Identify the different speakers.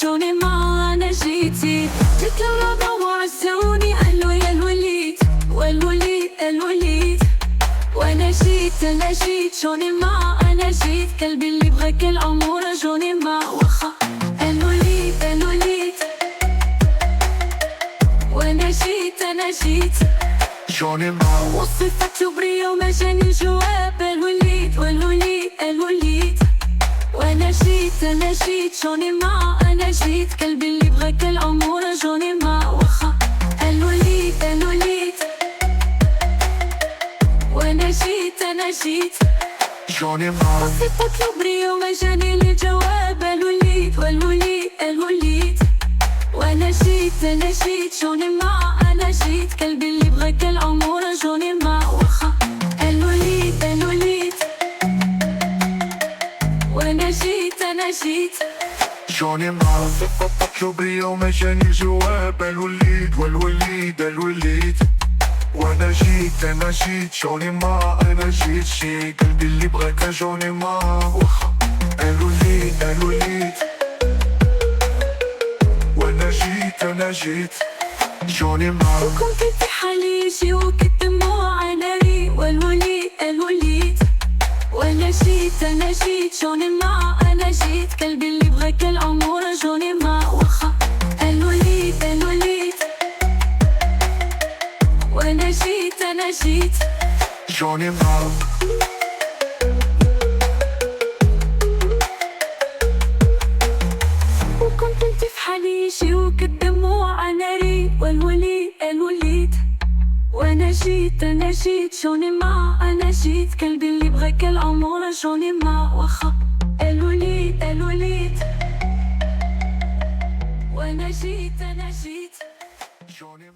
Speaker 1: شوني ما أنا جيتي جيت للرضا وعزوني قالوا يا الوليد والوليد الوليد وانا جيت شوني ما انا جيت قلبي اللي بغاك الامور جوني ما وخا الوليد الوليد وانا جيت
Speaker 2: جوني ما
Speaker 1: وصفت بريا وما جاني الجواب الوليد والوليد الوليد وانا جيت شوني ما انا جيت قلبي اللي بغاك الامور جوني ما وخا الوليد الوليد وانا جيت
Speaker 2: جوني ما
Speaker 1: وصفت بريا وما جاني الجواب الوليد والوليد الوليد وانا جيت شوني ما انا جيت قلبي اللي بغاك الامور جوني ما وخا الوليد الوليد وانا جيت
Speaker 2: جوني ما فكرت بيا وما جاني الجواب الوليد والوليد الوليد وانا جيت جوني ما انا جيت قلبي اللي بغاك جوني ما وخا الوليد الوليد وانا جيت جوني ما
Speaker 1: كنت في حالي شي وكنت دموع ناري والوليد الوليد وانا جيت شوني ما انا جيت قلبي اللي بغاك الامور جوني ما وخا الوليد الوليد وانا جيت
Speaker 2: جوني ما
Speaker 1: وكنت انت في حالي شي وكنت دموع ناري والوليد الوليد وانا جيت شوني ما انا جيت قلبي اللي بغاك الامور جوني ما وخا الوليد الوليد وانا جيت
Speaker 2: جوني